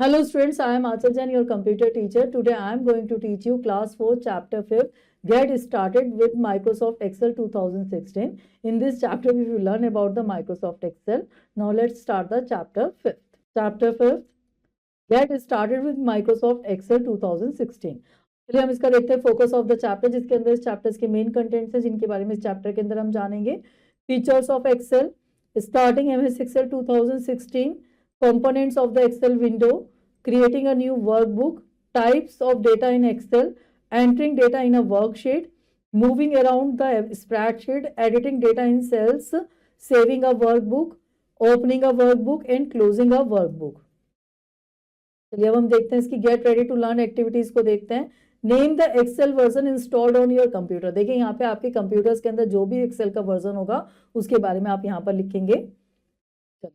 Hello students, I am Achal Jain, your computer teacher. Today I am going to teach you class 4 chapter 5. Get started with Microsoft Excel 2016. In this chapter we will learn about the Microsoft Excel. Now let's start the chapter 5. Chapter 5. Get started with Microsoft Excel 2016. चलिए हम इसका देखते हैं focus of the chapter, जिसके अंदर इस chapters के main contents हैं जिनके बारे में इस चैप्टर के अंदर हम जानेंगे. Features of Excel, starting MS Excel 2016, components of the Excel window, creating a new workbook, types of data in Excel, entering data in a worksheet, moving around the spreadsheet, editing data in cells, saving a workbook, opening a workbook and closing a workbook. चलिए अब हम देखते हैं इसकी get ready to learn activities को देखते हैं. Name the Excel version installed on your computer. देखिए यहाँ पे आपके कंप्यूटर्स के अंदर जो भी एक्सेल का वर्जन होगा उसके बारे में आप यहाँ पर लिखेंगे. चलिए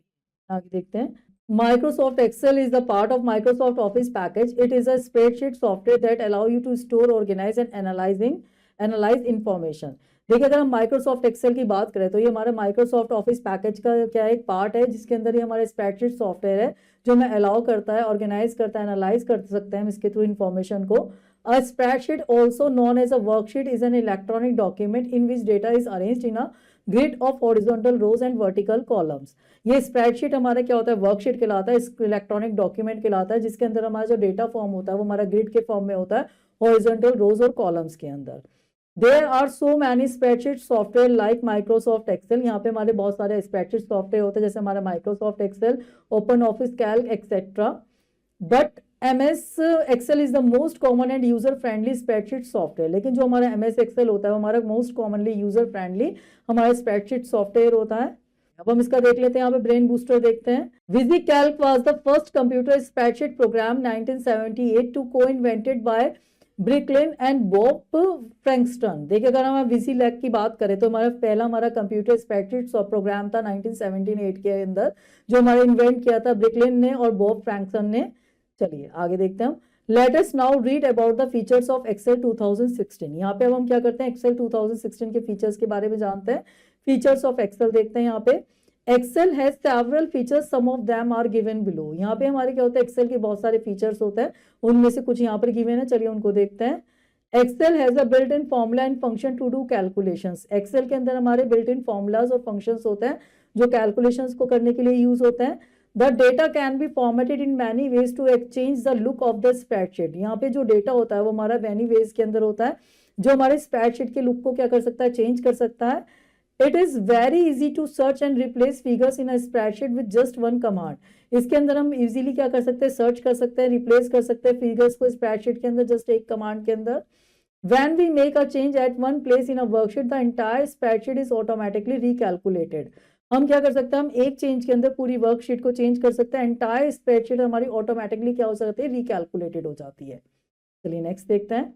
आगे देखते हैं. Microsoft Excel is the part of Microsoft Office package. It is a spreadsheet software that allow you to store, organize and analyze information. देखिए अगर हम Microsoft Excel की बात करें तो ये हमारा Microsoft Office पैकेज का क्या एक पार्ट है जिसके अंदर ये हमारा स्प्रेडशीट सॉफ्टवेयर है जो हमें अलाउ करता है, ऑर्गेनाइज करता है, एनालाइज कर सकते हैं हम इसके थ्रू इन्फॉर्मेशन को. A spreadsheet, also known as a worksheet, is an electronic document in which data is arranged in a grid of horizontal rows and vertical columns. ये स्प्रेडशीट हमारा क्या होता है, वर्कशीट कहलाता है, इलेक्ट्रॉनिक डॉक्यूमेंट कहलाता है जिसके अंदर हमारा जो डेटा फॉर्म होता है वो हमारा ग्रिड के फॉर्म में होता है, हॉरिजॉन्टल रोज और कॉलम्स के अंदर. There are so many spreadsheet software like Microsoft Excel. यहाँ पे हमारे बहुत सारे स्प्रेडशीट सॉफ्टवेयर होते हैं जैसे हमारा Microsoft Excel, Open Office Calc, etc. But MS Excel is the most common and user friendly spreadsheet software. लेकिन जो हमारा MS Excel होता है वो हमारा most commonly user friendly हमारा स्प्रेडशीट सॉफ्टवेयर होता है. अब हम इसका देख लेते हैं. यहाँ पे ब्रेन बूस्टर देखते हैं. VisiCalc was the first computer spreadsheet program 1978 to co-invented by Bricklin and Bob Frankston. देखिए अगर हम VisiCalc की बात करें तो हमारा कंप्यूटर स्प्रेडशीट प्रोग्राम था 1978 के अंदर जो हमारा इन्वेंट किया था ब्रिकलिन ने और बॉब फ्रैंकस्टन ने. चलिए आगे देखते हैं हम. Let us now read about the features of Excel 2016. यहाँ पे अब हम क्या करते हैं, एक्सेल 2016 के फीचर्स के बारे में जानते हैं. फीचर्स ऑफ एक्सेल देखते हैं. यहाँ पे Excel has several features, some of them are given below. यहाँ पे हमारे क्या होता है, एक्सेल के बहुत सारे फीचर्स होते हैं, उनमें से कुछ यहाँ पर गिवन है. चलिए उनको देखते हैं. Excel has a built in formula and function to do calculations. Excel के अंदर हमारे बिल्ट इन फॉर्मूलाज और फंक्शंस होते हैं जो कैलकुलेशंस को करने के लिए यूज होते हैं. The data can be formatted in many ways to exchange the look of the spreadsheet. यहाँ पे जो डेटा होता है वो हमारा many ways के अंदर होता है जो हमारे स्प्रेडशीट के लुक को क्या कर सकता है, चेंज कर सकता है. It is very easy to search and replace figures in a spreadsheet with just one command. इसके अंदर हम इजीली क्या कर सकते हैं, सर्च कर सकते हैं, रिप्लेस कर सकते हैं फिगर्स को स्प्रेडशीट के अंदर जस्ट एक कमांड के अंदर. When we make a change at one place in a worksheet, the entire spreadsheet is automatically recalculated. हम क्या कर सकते हैं, हम एक चेंज के अंदर पूरी वर्कशीट को चेंज कर सकते हैं. एंटायर स्प्रेडशीट हमारी ऑटोमेटिकली क्या हो सकती है, रिकैलकुलेटेड हो जाती है. चलिए नेक्स्ट देखते हैं.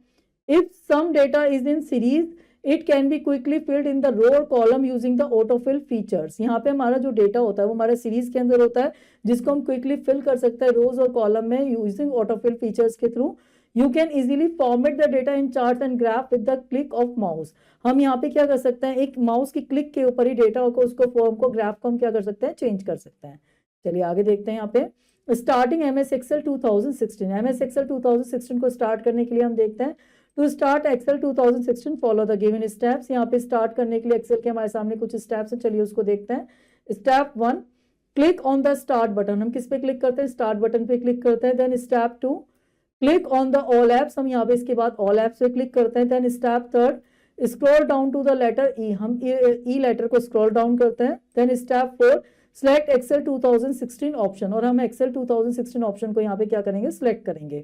If some data is in series it can be quickly filled in the row और column using the autofill features. यहाँ पे हमारा जो डेटा होता है वो हमारे सीरीज के अंदर होता है जिसको हम क्विकली फिल कर सकते हैं रोज और कॉलम में यूजिंग ऑटोफिल फीचर्स के through. You can easily format the data in charts and graph with the click of mouse. हम यहाँ पे क्या कर सकते हैं, एक माउस की क्लिक के ऊपर ही डेटा को, उसको फॉर्म को, ग्राफ को हम क्या कर सकते हैं, चेंज कर सकते हैं. चलिए आगे देखते हैं. यहाँ पे starting MS Excel 2016. MS Excel 2016 को स्टार्ट करने के लिए हम देखते हैं. To start Excel 2016 follow the given steps. यहाँ पे स्टार्ट करने के लिए एक्सेल के हमारे सामने कुछ स्टेप्स हैं, चलिए उसको देखते हैं. Step 1, click on the start button. हम किस पे क्लिक करते हैं, स्टार्ट बटन पे क्लिक करते हैं. Then step 2, click on the all apps. हम यहाँ पे इसके बाद ऑल एप्स पे क्लिक करते हैं. Then step 3, scroll down to the letter E. हम ई लेटर को स्क्रॉल डाउन करते हैं. Then step 4, select Excel 2016 option. और हम एक्सेल 2016 ऑप्शन को यहाँ पे क्या करेंगे, सिलेक्ट करेंगे.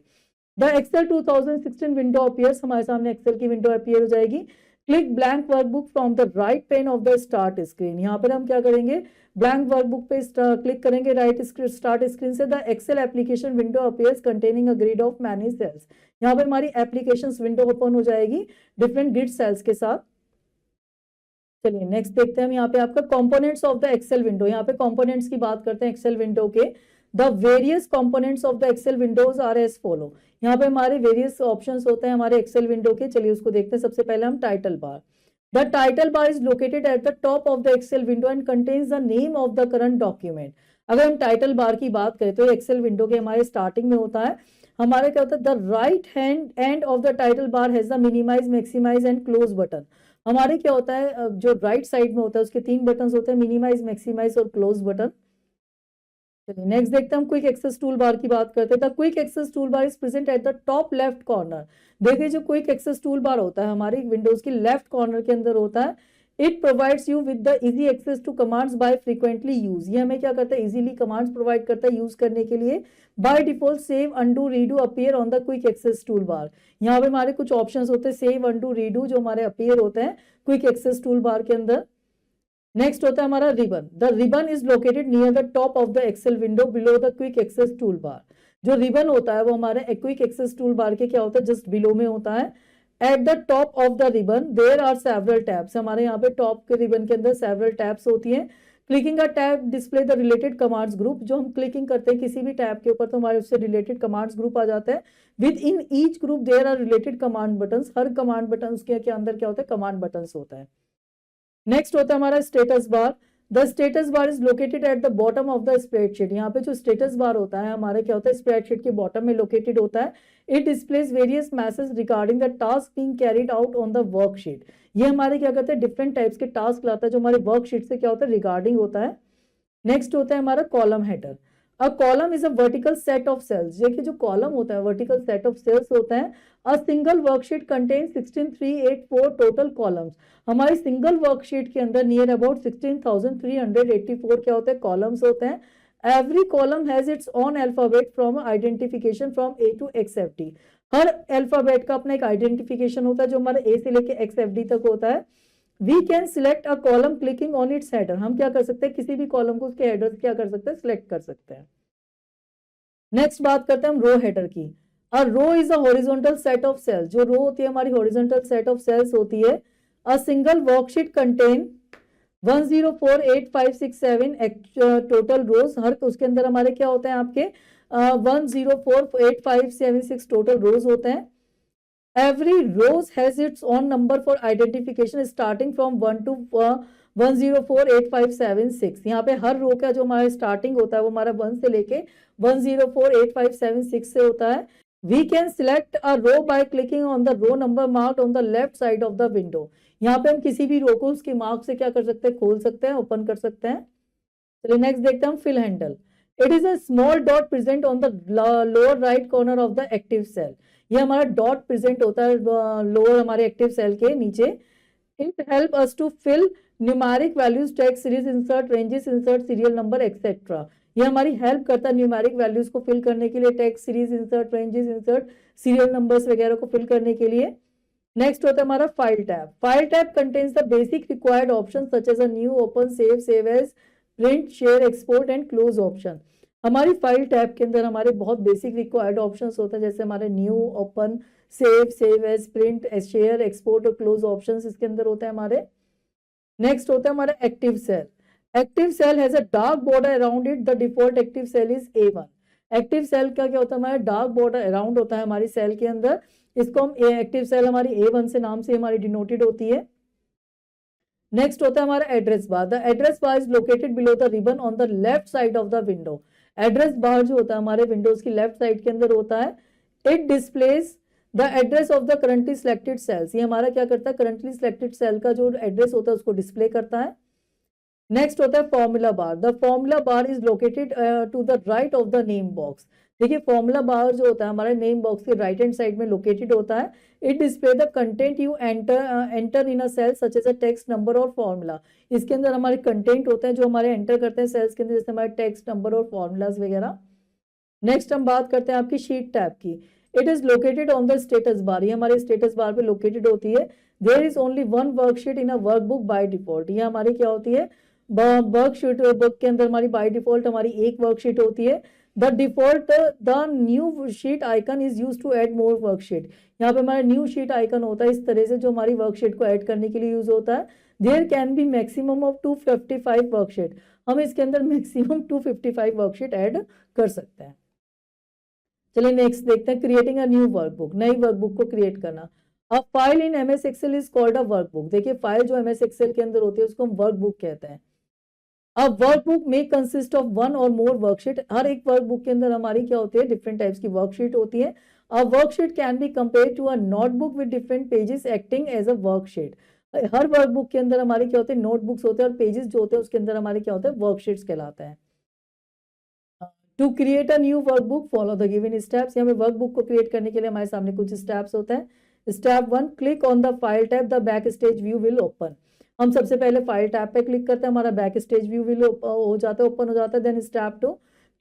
The Excel 2016 window appears. हमारे सामने एक्सेल की विंडो अपीयर हो जाएगी. Click blank workbook from the right pane of the start screen. यहाँ पर हम क्या करेंगे, ब्लैंक वर्कबुक पे क्लिक करेंगे राइट स्टार्ट स्क्रीन से. The Excel application window appears containing a grid of many cells. यहाँ पर हमारी एप्लीकेशंस विंडो ओपन हो जाएगी डिफरेंट ग्रिड सेल्स के साथ. चलिए नेक्स्ट देखते हैं हम. यहाँ पे आपका components of the Excel window. यहाँ पे कंपोनेंट्स की बात करते हैं एक्सेल विंडो के. The various components of the Excel windows are as follow. यहाँ पे हमारे वेरियस ऑप्शंस होते हैं हमारे एक्सेल विंडो के. चलिए उसको देखते हैं. सबसे पहले हम title bar. The title bar is located at the top of the Excel window and contains the name of the current document. अगर हम टाइटल बार की बात करें तो एक्सेल विंडो के हमारे स्टार्टिंग में होता है, हमारे क्या होता है, the right hand end of the title bar has the minimise, maximise and close button. हमारे क्या होता है, जो राइट साइड में होता है उसके 3 बटन होते हैं, मिनिमाइज, मैक्सिमाइज और क्लोज बटन। चलिए नेक्स्ट देखते हैं हम क्विक एक्सेस टूल बार की बात करते हैं। Quick access tool bar is present at the top left corner. देखिए जो क्विक एक्सेस टूल बार होता है हमारी विंडोज की लेफ्ट कॉर्नर के अंदर होता है। It provides you with the easy access to commands by frequently use. ये हमें क्या करता है, इजीली कमांड्स प्रोवाइड करता है यूज करने के लिए। By default save, undo, redo appear on the quick access tool bar. यहाँ पे हमारे कुछ ऑप्शंस होते हैं, सेव, अनडू, रीडू, जो हमारे अपीयर होते हैं क्विक एक्सेस टूल बार के अंदर। नेक्स्ट होता है हमारा ribbon. The ribbon is located near the top of the Excel window below the quick access tool bar. जो रिबन होता है वो हमारे क्विक एक्सेस टूल बार के क्या होता है, जस्ट बिलो में होता है। At the top of the ribbon there are several tabs. हमारे यहाँ पे टॉप के रिबन के अंदर सेवरल टैब्स होती हैं। Clicking a tab display the related commands group. जो हम क्लिकिंग करते हैं किसी भी टैब के ऊपर तो हमारे उससे रिलेटेड कमांड्स ग्रुप आ जाता है। Within each group there are related command buttons. हर कमांड बटन के अंदर क्या होता है, कमांड बटन्स होता है। नेक्स्ट होता है हमारा status bar. The status bar is located at the bottom of the spreadsheet. यहाँ पे जो स्टेटस बार होता है हमारे क्या होता है, स्प्रेडशीट के बॉटम में लोकेटेड होता है। It displace various message regarding the task being carried out on the worksheet. ये हमारे क्या कहते हैं, डिफरेंट टाइप्स के टास्क लाता है जो हमारे वर्कशीट से क्या होता है, रिगार्डिंग होता है। नेक्स्ट होता है हमारा column header. A column is a vertical set of cells. देखिए जो कॉलम होता है वर्टिकल सेट ऑफ सेल्स होता है। A single worksheet contain 16384 total columns. हमारी सिंगल वर्कशीट के अंदर नियर अबाउट 16384 क्या होते हैं, कॉलम्स होते हैं। Every column has its own alphabet from identification from A to XFD। हर अल्फाबेट का अपना एक आइडेंटिफिकेशन होता है जो हमारे ए से लेके XFD तक होता है। We can select a column clicking on its header. हम क्या कर सकते हैं, किसी भी कॉलम को उसके हेडर क्या कर सकते हैं, सिलेक्ट कर सकते हैं। नेक्स्ट बात करते हैं हम रो हेडर की। A row is a horizontal set of cells. जो रो होती है हमारी हॉरिजॉन्टल सेट ऑफ सेल्स होती है। A single worksheet contain 104856 total rows. हर उसके अंदर हमारे क्या होते हैं, आपके 104856 टोटल रोज होते हैं। Every rows has its own number for identification starting from 1 to 104856। यहाँ पे हर रो का जो हमारा स्टार्टिंग होता है वो हमारा 1 से लेके 104856 से होता है। We can select a row by clicking on the row number marked on the left side of the window। यहाँ पे हम किसी भी रो को उसके मार्क से क्या कर सकते हैं, खोल सकते हैं, ओपन कर सकते हैं। चलिए नेक्स्ट देखते हैं हम fill handle. It is a small dot present on the lower right corner of the active cell. ये हमारा डॉट प्रेजेंट होता है लोअर हमारे एक्टिव सेल के नीचे। It help us to fill numeric values, text series, insert ranges, insert serial number etcetera. ये हमारी help करता है न्यूमेरिक वैल्यूज को फिल करने के लिए, text series, insert ranges, insert serial numbers वगैरह को फिल करने के लिए। नेक्स्ट होता है हमारा file tab. File tab contains the basic required option such as a new, open, save as, print, share, export and close option. हमारी file tab के अंदर हमारे बहुत बेसिक रिक्वायर्ड ऑप्शंस होते हैं, जैसे हमारे new, open, save as, print, share, export और क्लोज ऑप्शंस इसके अंदर होते हैं हमारे। नेक्स्ट होता है हमारा active cell. Active cell has a dark border around it. The default active cell is A1। Active cell का क्या होता है, हमारा डार्क बॉर्डर अराउंड होता है हमारी सेल के अंदर। इसको हम एक्टिव सेल हमारी A1 से नाम से हमारी डिनोटेड होती है। नेक्स्ट होता है हमारा address bar. The address bar is located below the ribbon on the left side of the window. Address bar जो होता है हमारे विंडोज की लेफ्ट साइड के अंदर होता है। It displays the address of the currently selected cells. ये हमारा क्या करता है, करंटली सिलेक्टेड सेल का जो एड्रेस होता है उसको डिस्प्ले करता है। नेक्स्ट होता है formula bar. The formula bar is located to the right of the name box. देखिए फॉर्मूला बार जो होता है हमारे नेम बॉक्स के राइट हैंड साइड में लोकेटेड होता है। It display the content you enter in a cell such as a text, number और फॉर्मूला। इसके अंदर हमारे कंटेंट होते हैं जो हमारे एंटर करते हैं सेल्स के अंदर, जैसे हमारे टेक्स्ट, नंबर और फॉर्मूलाज वगैरह। नेक्स्ट हम बात करते हैं आपकी शीट टैब की। It is located on the status bar. ये हमारे स्टेटस बार पे लोकेटेड होती है। There is only one worksheet in a workbook by default. ये हमारी क्या होती है, वर्कशीट बुक के अंदर हमारी बाय डिफॉल्ट हमारी एक वर्कशीट होती है। The default the new sheet icon is use to add more worksheet. यहाँ पे हमारा न्यू शीट आइकन होता है इस तरह से, जो हमारी वर्कशीट को ऐड करने के लिए यूज होता है। There can be maximum of 255 worksheet. हम इसके अंदर मैक्सिमम 255 वर्कशीट ऐड कर सकते हैं। चलिए नेक्स्ट देखते हैं क्रिएटिंग अ न्यू वर्कबुक। नई वर्कबुक को क्रिएट करना। A file in MS Excel is called a workbook. देखिए फाइल जो MS एक्सेल के अंदर होती है उसको हम वर्कबुक कहते हैं। अब वर्कबुक में कंसिस्ट ऑफ वन और मोर वर्कशीट, हर एक वर्कबुक के अंदर हमारी क्या होती है, डिफरेंट टाइप्स की वर्कशीट होती है। A worksheet can be compare to a notebook with different pages acting as a worksheet. हर वर्कबुक के अंदर हमारे क्या होते हैं, नोटबुक्स होते हैं, और पेजेस जो होते हैं उसके अंदर हमारे क्या होते हैं, वर्कशीट्स कहलाते हैं। To create a new workbook follow the given steps. यहाँ पे वर्कबुक को क्रिएट करने के लिए हमारे सामने कुछ स्टेप्स होते हैं। Step 1, click on the file tab, the back stage view will open. हम सबसे पहले फाइल टैब पे क्लिक करते हैं, हमारा बैक स्टेज व्यू विल हो जाता है, ओपन हो जाता है। Then step 2,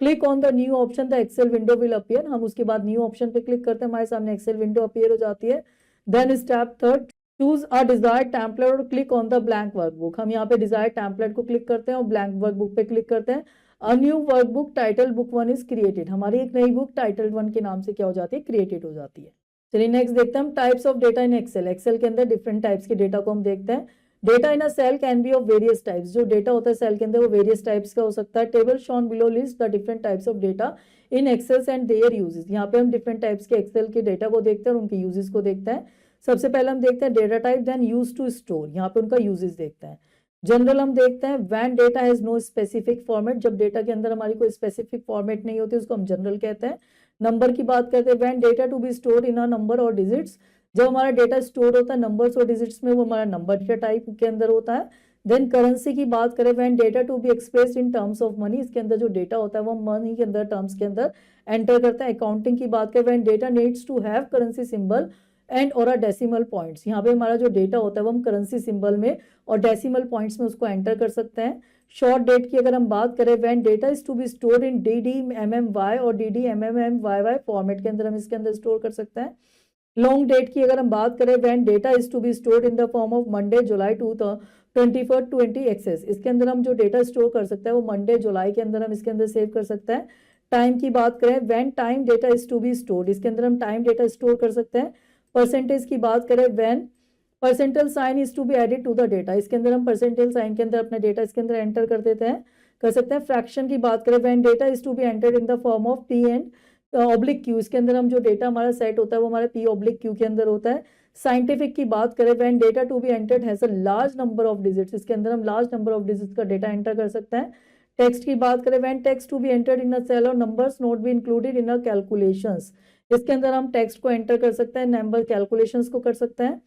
click on the new option, the Excel window will appear. हम उसके बाद न्यू ऑप्शन पे क्लिक करते हैं, हमारे सामने एक्सेल विंडो अपीयर हो जाती है। Then step 3, choose a desired template और click on the blank workbook. हम यहाँ पे डिजायर्ड टेम्पलेट को क्लिक करते हैं और ब्लैंक वर्कबुक पे क्लिक करते हैं। अ new workbook title book 1 is created. हमारी एक नई बुक टाइटल 1 के नाम से क्या हो जाती है, क्रिएटेड हो जाती है। चलिए नेक्स्ट देखते हैं हम types of data in Excel. Excel के अंदर डिफरेंट टाइप्स के डेटा को हम देखते हैं। Data in a cell can be of various types. जो डेटा होता है सेल के अंदर वो वेरियस टाइप्स का हो सकता है। Table shown below list the different types of data in Excel and their uses. यहाँ पे हम डिफरेंट टाइप्स के एक्सेल के डेटा को देखते हैं और उनके यूजेस को देखते हैं। सबसे पहले हम देखते हैं data type, then use to store. यहाँ पे उनका यूजेस देखते हैं। जनरल हम देखते हैं when data has no specific format. जब डेटा के अंदर हमारी कोई स्पेसिफिक फॉर्मेट नहीं होती उसको हम जनरल कहते हैं। नंबर की बात करते हैं, when data to be store in a number or digits. जब हमारा डेटा स्टोर होता है नंबर्स और डिजिट्स में, वो हमारा नंबर डेटा टाइप के अंदर होता है। देन करेंसी की बात करें, when data to be expressed in terms of money. इसके अंदर जो डेटा होता है वो मनी के अंदर, टर्म्स के अंदर एंटर करता है। अकाउंटिंग की बात करें, when data needs to have currency symbol and or a decimal points. यहाँ पे हमारा जो डेटा होता है वो हम करेंसी सिंबल में और डेसिमल पॉइंट्स में उसको एंटर कर सकते हैं। शॉर्ट डेट की अगर हम बात करें, when data is to be stored in DDMMY or DDMMMYY format के अंदर हम इसके अंदर स्टोर कर सकते हैं। लॉन्ग डेट की अगर हम बात करें, when data is to be stored in the form of Monday July 2020 access. इसके अंदर हम जो डेटा स्टोर कर सकते हैं वो मंडे जुलाई के अंदर हम इसके अंदर सेव कर सकते हैं। टाइम की बात करें, when time data is to be stored, इसके अंदर हम टाइम डेटा स्टोर कर सकते हैं। परसेंटेज की बात करें, when percentage sign is to be added to the data, इसके अंदर हम परसेंटेज साइन के अंदर अपना डेटा इसके अंदर एंटर कर देते हैं, कर सकते हैं। फ्रैक्शन की बात करें, when data is to be entered in the form of P and oblique Q, इसके अंदर हम जो डेटा हमारा सेट होता है वो हमारा P ऑब्लिक Q के अंदर होता है। साइंटिफिक की बात करें, when data to be entered has a large number of digits, इसके अंदर हम लार्ज नंबर ऑफ डिजिट्स का डेटा एंटर कर सकते हैं। टेक्स्ट की बात करें, when text to be entered in a cell और numbers not be included in a calculations, इसके अंदर हम टेक्स्ट को एंटर कर सकते हैं, नंबर कैलकुलेशंस को कर सकते हैं।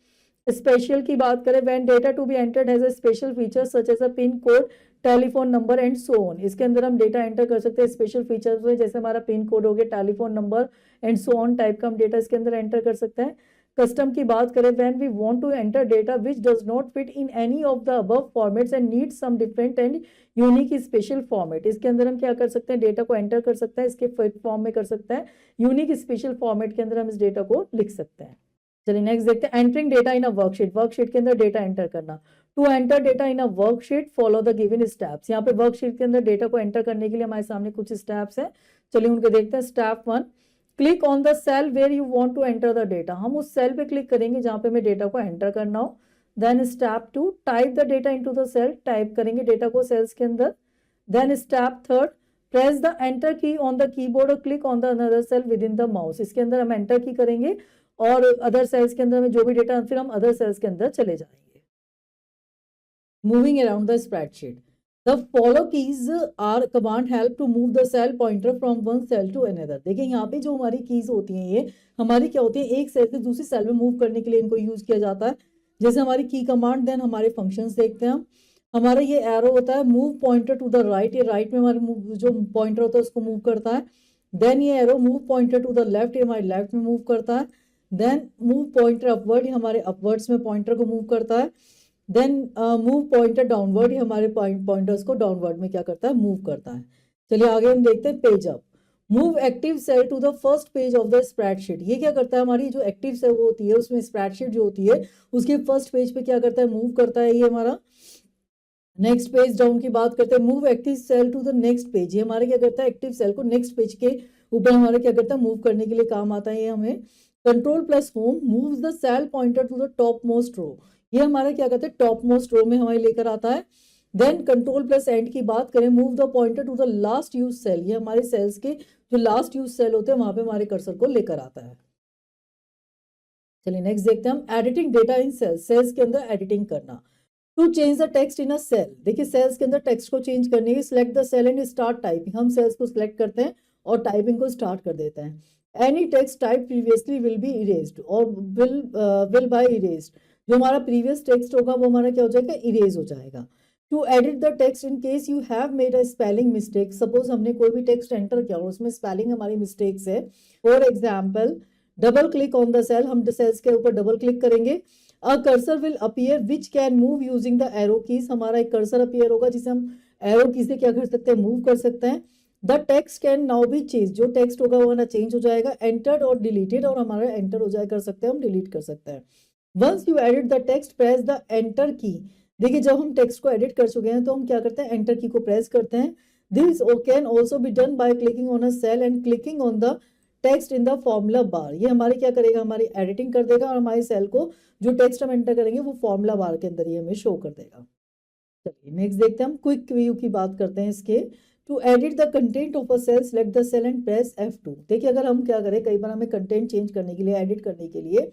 स्पेशल की बात करें, when data to be entered has a special feature such as a pin code, telephone number and so on, इसके अंदर हम डेटा एंटर कर सकते हैं स्पेशल फीचर्स में, जैसे हमारा पिन कोड हो गया, telephone number and so on type का हम डेटा इसके अंदर एंटर कर सकते हैं। कस्टम की बात करें, when we want to enter data which does not fit in any of the above formats and need some different and unique special format, इसके अंदर हम क्या कर सकते हैं, डेटा को एंटर कर सकते हैं, इसके फिट फॉर्म में कर सकते हैं, यूनिक स्पेशल फॉर्मेट के अंदर हम इस डेटा को लिख सकते हैं। चलिए नेक्स्ट देखते हैं, entering data in a worksheet. Worksheet के अंदर डेटा एंटर करना। To enter data in a worksheet follow the given steps. यहाँ पे वर्कशीट के अंदर डेटा को एंटर करने के लिए हमारे सामने कुछ स्टेप्स हैं, चलिए उनको देखते हैं। Step 1, click on the cell where you want to enter the data. हम उस सेल पे क्लिक करेंगे जहां पे हमें डेटा को एंटर करना हो। Then step 2, type the data into the cell. Type करेंगे डेटा को सेल्स के अंदर। Then step 3, press the enter key on the keyboard or click on the another cell with in the mouse. इसके अंदर हम enter की करेंगे और अदर सेल्स के अंदर में जो भी डेटा, फिर हम अदर सेल्स के अंदर चले जाएंगे। Moving around the spreadsheet, the follow keys are command help to move the cell pointer from one cell to another. देखिए यहाँ पे जो हमारी कीज होती हैं ये हमारी क्या होती है, एक सेल से दूसरी सेल में मूव करने के लिए इनको यूज किया जाता है। जैसे हमारी की कमांड, देन हमारे फंक्शंस देखते हैं हम। हमारा ये एरो होता है move pointer to the right, ये राइट में हमारे जो पॉइंटर होता है उसको मूव करता है। देन ये arrow move pointer to the left, ये हमारे लेफ्ट में मूव करता है। देन मूव पॉइंटर अपवर्ड, ये हमारे अपवर्ड्स में पॉइंटर को मूव करता है। देन मूव पॉइंटर डाउनवर्ड, ये हमारे पॉइंटर्स को डाउनवर्ड में क्या करता है, मूव करता है। चलिए आगे हम देखते हैं page up. Move active cell to the first page of the spreadsheet. ये क्या करता है, हमारी जो एक्टिव सेल होती है उसमें स्प्रेडशीट जो होती है उसके फर्स्ट पेज पे क्या करता है, मूव करता है ये हमारा। नेक्स्ट पेज डाउन की बात करते हैं, move active cell to the next page. ये हमारे क्या करता है, एक्टिव सेल को नेक्स्ट पेज के ऊपर हमारे क्या करता है, मूव करने के लिए काम आता है ये हमें। Control plus home moves the cell pointer to the top most row. ये हमारा क्या कहते हैं, टॉप मोस्ट रो में हमारे लेकर आता है। देन कंट्रोल प्लस एंड की बात करें, move the pointer to the last use cell. ये हमारे सेल्स के जो लास्ट यूज सेल होते हैं वहां पे हमारे कर्सर को लेकर आता है। चलिए नेक्स्ट देखते हैं हम, editing data in cells. Cells के अंदर एडिटिंग करना। To change the text in a cell, देखिए सेल्स के अंदर टेक्स्ट को चेंज करने के, select the cell and start typing, हम सेल्स को सिलेक्ट करते हैं और टाइपिंग को स्टार्ट कर देते हैं। Any text type previously will be erased or will by erased, जो हमारा प्रीवियस टेक्स्ट होगा वो हमारा क्या हो जाएगा, इरेज हो जाएगा। To edit the text in case you have made a spelling mistake, suppose हमने कोई भी टेक्स्ट एंटर किया और उसमें स्पेलिंग हमारी मिस्टेक्स है, for example double click on the cell, हम सेल्स के ऊपर डबल क्लिक करेंगे, a cursor will appear which can move using the arrow keys, हमारा एक कर्सर अपीयर होगा जिसे हम एरो की से क्या कर सकते हैं, मूव कर सकते हैं। The text can now B change, जो टेक्स्ट होगा वो ना चेंज हो जाएगा, एंटर्ड और डिलीटेड, और हमारा एंटर हो जाए कर सकते हैं, हम डिलीट कर सकते हैं। Once you edit the text press the enter key, देखिए जब हम टेक्स्ट को एडिट कर चुके हैं तो हम क्या करते हैं, एंटर की को प्रेस करते हैं। This can also be done by clicking on a cell and clicking on the text in the formula bar, ये हमारे क्या करेगा, हमारी एडिटिंग कर देगा और हमारी सेल को जो टेक्स्ट हम एंटर करेंगे वो फॉर्मूला बार के अंदर ही हमें शो कर देगा। चलिए नेक्स्ट देखते हैं, हम क्विक व्यू की बात करते हैं इसके। To edit the content of a cell select the cell and press F2, देखिए अगर हम क्या करें, कई बार हमें कंटेंट चेंज करने के लिए, एडिट करने के लिए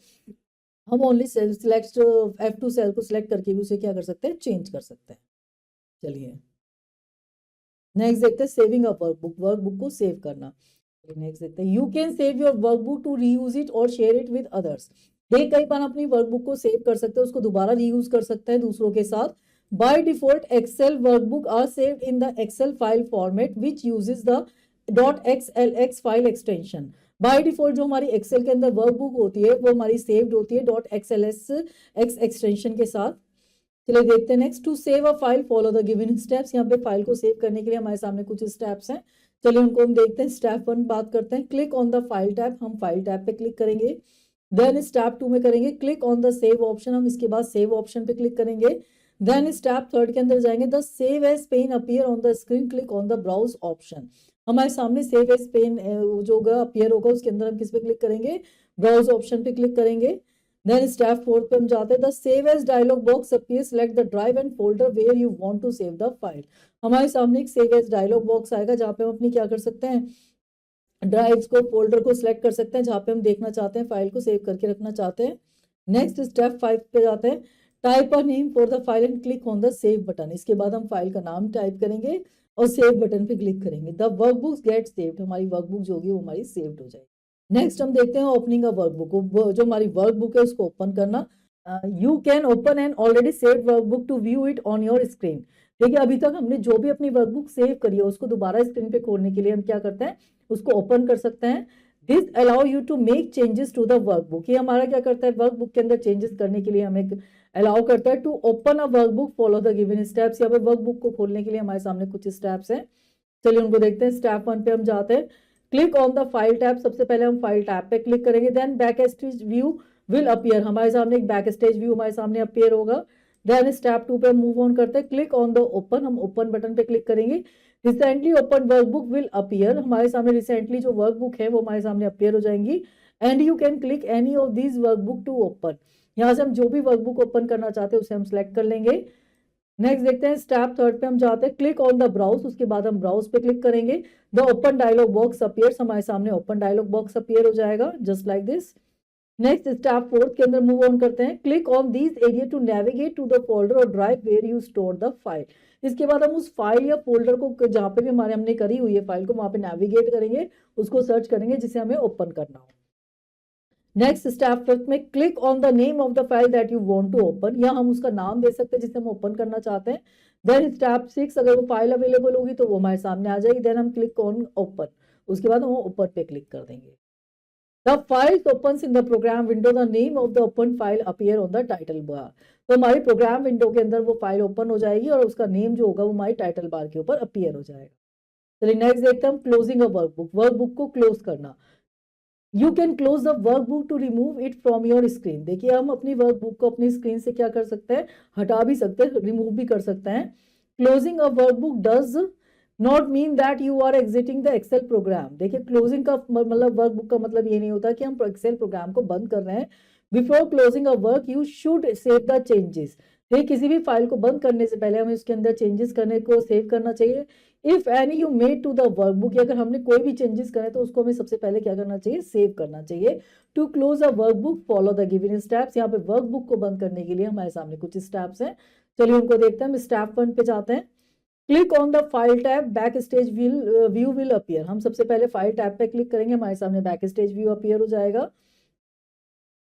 हम only cell select F2 cell को सिलेक्ट करके भी उसे क्या कर सकते हैं, चेंज कर सकते हैं। चलिए नेक्स्ट देखते हैं, सेविंग अ वर्कबुक, वर्कबुक को सेव करना। नेक्स्ट देखते हैं, you can save your workbook to reuse it और शेयर इट विद अदर्स, देख कई बार अपनी वर्कबुक को सेव कर सकते हैं, उसको दोबारा रीयूज कर सकते हैं दूसरों के साथ। By default Excel workbook are saved in the Excel file format which uses the .xlx file extension, by default जो हमारी एक्सेल के अंदर वर्कबुक होती है वो हमारी सेव्ड होती है .xlx एक्सटेंशन के साथ। चलिए देखते हैं next, to save a file follow the given steps, यहाँ पे फाइल को सेव करने के लिए हमारे सामने कुछ स्टेप्स हैं, चलिए उनको हम देखते हैं। स्टेप 1 बात करते हैं, click on the file tab, हम फाइल टैब पे क्लिक करेंगे। देन स्टेप 2 में करेंगे click on the save option, हम इसके बाद सेव ऑप्शन पे क्लिक करेंगे। देन स्टेप 3 के अंदर जाएंगे, the save as pane appear on the screen, click on the browse option, हमारे सामने सेव एज पेन जो होगा अपीयर होगा उसके अंदर हम किस पे क्लिक करेंगे, ब्राउज ऑप्शन पे क्लिक करेंगे। देन स्टेप 4 पे हम जाते हैं, the save as dialog box appear, select the drive and folder where you want to save the file, हमारे सामने एक सेव एज डायलॉग बॉक्स आएगा जहाँ पे हम अपनी क्या कर सकते हैं, ड्राइव्स को, फोल्डर को सिलेक्ट कर सकते हैं जहाँ पे हम देखना चाहते हैं, फाइल को सेव करके रखना चाहते हैं। नेक्स्ट स्टेप 5 पे जाते हैं, type a name for the file and click on the save button, इसके बाद हम फाइल का नाम टाइप करेंगे और सेव बटन पे क्लिक करेंगे। द वर्कबुक गेट सेव्ड, हमारी वर्कबुक जो होगी वो हमारी सेव्ड हो जाएगी। नेक्स्ट हम देखते हैं ओपनिंग अ वर्कबुक, जो हमारी वर्कबुक है उसको ओपन करना। You can open an already saved workbook to view it on your screen, देखिए अभी तक हमने जो भी अपनी वर्कबुक सेव करी है उसको दोबारा स्क्रीन पे खोलने के लिए हम क्या करते हैं, उसको ओपन कर सकते हैं। This allow you to make changes to the workbook, ये हमारा क्या करता है, वर्कबुक के अंदर चेंजेस करने के लिए हमें अलाउ करता है। To open a workbook follow the given steps, यहाँ पे वर्कबुक को खोलने के लिए हमारे सामने कुछ स्टेप्स हैं, चलिए उनको देखते हैं। स्टेप 1 पे हम जाते हैं, click on the file tab, सबसे पहले हम फाइल टैब पे क्लिक करेंगे। Then backstage view will appear, हमारे सामने एक बैक स्टेज व्यू हमारे सामने अपीयर होगा। देन स्टेप 2 पे मूव ऑन करते हैं, क्लिक ऑन द ओपन, हम ओपन बटन पे क्लिक करेंगे। Recently open workbook will appear, हमारे सामने रिसेंटली जो वर्कबुक है वो हमारे सामने अपीयर हो जाएंगी। And you can click any of these workbook to open, यहाँ से हम जो भी वर्कबुक ओपन करना चाहते हैं उसे हम सिलेक्ट कर लेंगे। नेक्स्ट देखते हैं स्टेप 3 पे हम जाते हैं, क्लिक ऑन द ब्राउज, उसके बाद हम ब्राउज पे क्लिक करेंगे। The open dialog box appears, हमारे सामने ओपन डायलॉग बॉक्स अपीयर हो जाएगा just like this. Next step 4 के अंदर मूव ऑन करते हैं, click on this area to navigate to the folder और drive where you store the file, इसके बाद हम उस फाइल या फोल्डर को जहाँ पे भी हमारे हमने करी हुई है फाइल को वहां पे नेविगेट करेंगे, उसको सर्च करेंगे जिसे हमें ओपन करना हो। नेक्स्ट स्टेप 5 में click on the name of the file that you want to open, या हम उसका नाम दे सकते हैं जिसे हम ओपन करना चाहते हैं। देन स्टेप 6, अगर वो फाइल अवेलेबल होगी तो वो हमारे सामने आ जाएगी। देन हम क्लिक ऑन ओपन, उसके बाद हम ओपन पे क्लिक कर देंगे। The files opens in the program window. The name of the open file appear on the title bar. तो हमारी प्रोग्राम विंडो के अंदर वो फाइल ओपन हो जाएगी और उसका नेम जो होगा वो हमारी टाइटल बार के ऊपर अपीयर हो जाएगा। चलिए नेक्स्ट देखते हैं हम क्लोजिंग अ वर्कबुक, वर्कबुक को क्लोज करना। You can close the workbook to remove it from your screen, देखिए हम अपनी वर्कबुक को अपनी स्क्रीन से क्या कर सकते हैं, हटा भी सकते हैं, रिमूव भी कर सकते हैं। Closing a workbook does not mean that you are exiting the Excel program, देखिए क्लोजिंग का मतलब वर्कबुक का मतलब ये नहीं होता कि हम एक्सेल प्रोग्राम को बंद कर रहे हैं। Before closing a work you should save the changes, देखिए किसी भी फाइल को बंद करने से पहले हमें उसके अंदर चेंजेस करने को सेव करना चाहिए। If any you made to the workbook, अगर हमने कोई भी चेंजेस करे तो उसको हमें सबसे पहले क्या करना चाहिए, सेव करना चाहिए। To close a workbook follow the given steps, यहाँ पे वर्कबुक को बंद करने के लिए हमारे सामने कुछ स्टेप्स हैं, चलिए उनको देखते हैं। हम स्टेप 1 पे जाते हैं। Click on the file tab, back stage view will appear. हम सबसे पहले फाइल टैब पे क्लिक करेंगे, हमारे सामने बैक स्टेज व्यू अपीयर हो जाएगा।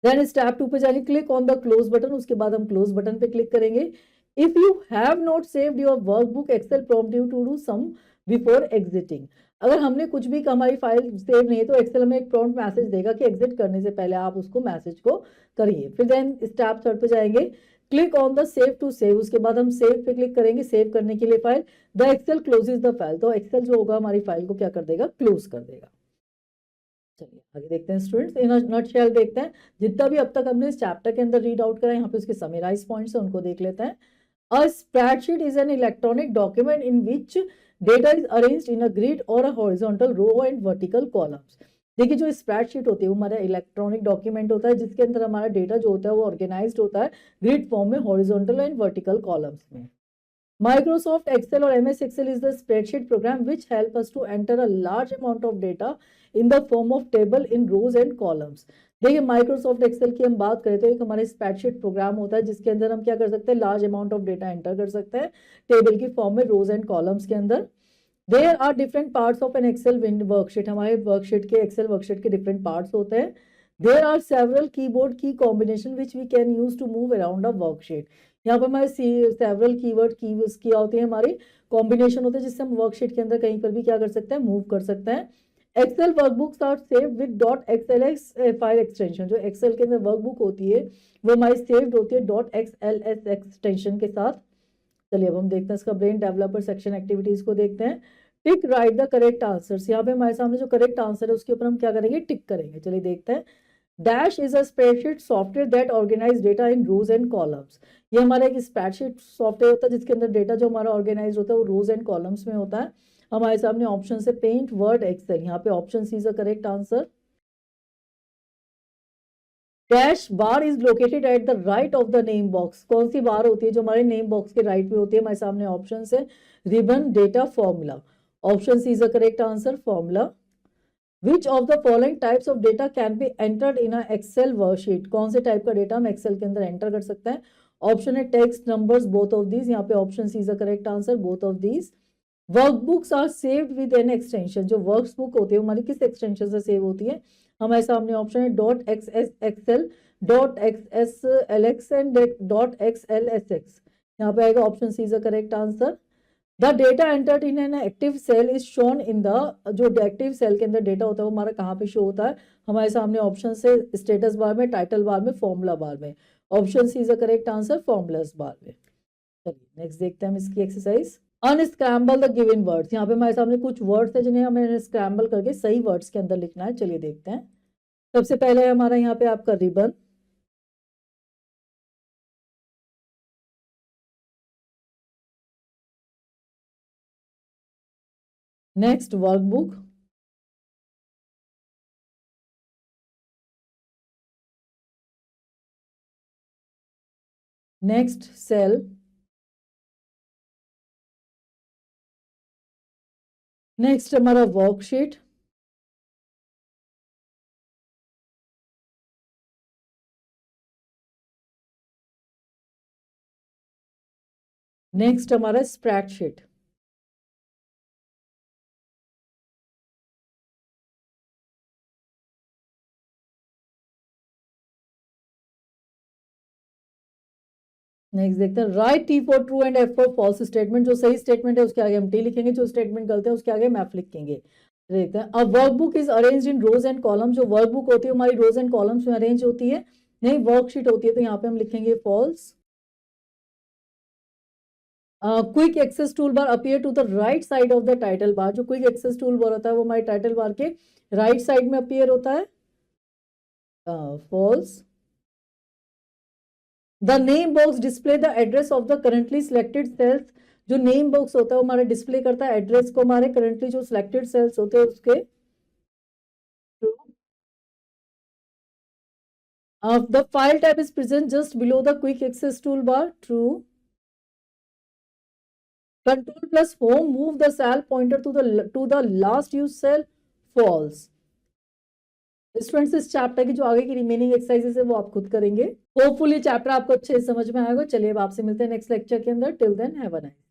देन स्टेप 2 पे जाएंगे, click on the close button, उसके बाद हम क्लोज बटन पे क्लिक करेंगे। If you have not saved your workbook, Excel prompt you to do some before exiting. अगर हमने कुछ भी हमारी फाइल सेव नहीं है तो एक्सेल हमें एक प्रॉम्प्ट मैसेज देगा कि एग्जिट करने से पहले आप उसको मैसेज को करिए। फिर देन स्टेप 3 पे जाएंगे, click on the save to save, उसके बाद हम सेव पे क्लिक करेंगे, सेव करने के लिए फाइल। The Excel closes the file, तो एक्सेल जो होगा हमारी फाइल को क्या कर देगा, क्लोज कर देगा। चलिए आगे देखते हैं स्टूडेंट्स, इन नटशेल देखते हैं जितना भी अब तक हमने इस चैप्टर के अंदर रीड आउट करा है, यहाँ पे उसके समराइज पॉइंट्स है उनको देख लेते हैं। A spreadsheet is an electronic document in which data is arranged in a grid और a horizontal row and vertical columns. देखिए जो स्प्रेडशीट होती है वो हमारा इलेक्ट्रॉनिक डॉक्यूमेंट होता है जिसके अंदर हमारा डेटा जो होता है वो ऑर्गेनाइज्ड होता है ग्रिड फॉर्म में, हॉरिजॉन्टल एंड वर्टिकल कॉलम्स में। Microsoft Excel or MS Excel is the spreadsheet program which help us to enter a large amount of data in the form of table in rows and columns. देखिए Microsoft Excel की हम बात करें तो एक हमारे spreadsheet programme होता है जिसके अंदर हम क्या कर सकते हैं, large amount of data enter कर सकते हैं टेबल की फॉर्म में, रोज एंड कॉलम्स के अंदर। There are different parts of an Excel worksheet, हमारे वर्कशीट के एक्सेल वर्कशीट के डिफरेंट पार्ट्स होते हैं। There are several keyboard key combination which we can use to move around a worksheet. यहाँ पर हमारे सेवरल कीवर्ड की होती है, हमारी कॉम्बिनेशन होते हैं जिससे हम वर्कशीट के अंदर कहीं पर भी क्या कर सकते हैं, मूव कर सकते हैं। Excel workbooks are saved with .xls file extension, जो एक्सेल के अंदर वर्कबुक होती है वो हमारी सेव्ड होती है .xls एक्सटेंशन के साथ। चलिए अब हम देखते हैं इसका ब्रेन डेवलपर सेक्शन एक्टिविटीज को देखते हैं। टिक राइट द करेक्ट आंसर्स, यहाँ पे हमारे सामने जो करेक्ट आंसर है उसके ऊपर हम क्या करेंगे, टिक करेंगे। चलिए देखते हैं। Dash is a spreadsheet software that organize data in rows and columns. ये हमारा एक स्प्रेडशीट सॉफ्टवेयर होता है जिसके अंदर डेटा जो हमारा ऑर्गेनाइज होता है वो रोज एंड कॉलम्स में होता है। हमारे सामने ऑप्शन से पेंट, वर्ड, एक्सेल, यहाँ पे option C is a correct answer. Dash bar is located at the right of the name box, कौन सी बार होती है जो हमारे नेम बॉक्स के राइट पे होती है, हमारे सामने ऑप्शन है ribbon, data, formula. Option C is a correct answer, formula. Which of the following types of data can be entered in Excel worksheet, कौन से टाइप का डेटा हम एक्सेल के अंदर एंटर कर सकते हैं। ऑप्शन है text, numbers, both of these, यहाँ पे option C is a correct answer, both of these. Workbooks are saved with an extension, जो वर्कबुक होती है हमारी किस एक्सटेंशन से सेव होती है, हमारे सामने ऑप्शन है .xs excel, .xslx and .xlsx, यहाँ पे आएगा option C is a correct answer. The data entered in an active cell is shown in the, जो एक्टिव सेल के अंदर डेटा होता है वो हमारा कहाँ पे शो होता है, हमारे सामने ऑप्शन से स्टेटस बार में, टाइटल बार में, फॉर्मूला बार में। Option C is a correct answer, formulas bar में। चलिए नेक्स्ट देखते हैं हम इसकी exercise. Unscramble the given words, यहाँ पे हमारे सामने कुछ वर्ड्स है जिन्हें हमें स्क्रैम्बल करके सही वर्ड्स के अंदर लिखना है। चलिए देखते हैं। सबसे पहले हमारा यहाँ पे आपका ribbon, next workbook, next cell, next हमारा वर्कशीट, नेक्स्ट हमारा स्प्रेडशीट। नेक्स्ट देखते हैं। Write T for true and F for false statement, जो सही स्टेटमेंट है उसके आगे हम टी लिखेंगे, जो स्टेटमेंट गलत है उसके आगे हम एफ लिखेंगे। देखते हैं। अब workbook is arranged in rows and column, जो वर्कबुक होती है हमारी रोज एंड कॉलम्स में अरेंज होती है, नहीं वर्कशीट होती है, तो यहाँ पे हम लिखेंगे false. Quick access tool bar appear to the right side of the title bar, जो क्विक एक्सेस टूल बार होता है वो हमारे टाइटल बार के राइट साइड में अपीयर होता है, false. The name box display the address of the currently selected cells, जो नेम बॉक्स होता है वो हमारा डिस्प्ले करता है एड्रेस को हमारे करंटली जो सिलेक्टेड सेल्स होते हैं उसके। The file type is present just below the quick access tool bar, true. Control plus home move the cell pointer to the last use cell, false. Students इस chapter की जो आगे की remaining exercises है वो आप खुद करेंगे। होपफुली चैप्टर आपको अच्छे से समझ में आएगा। चलिए अब आपसे मिलते हैं नेक्स्ट लेक्चर के अंदर। Till then have a nice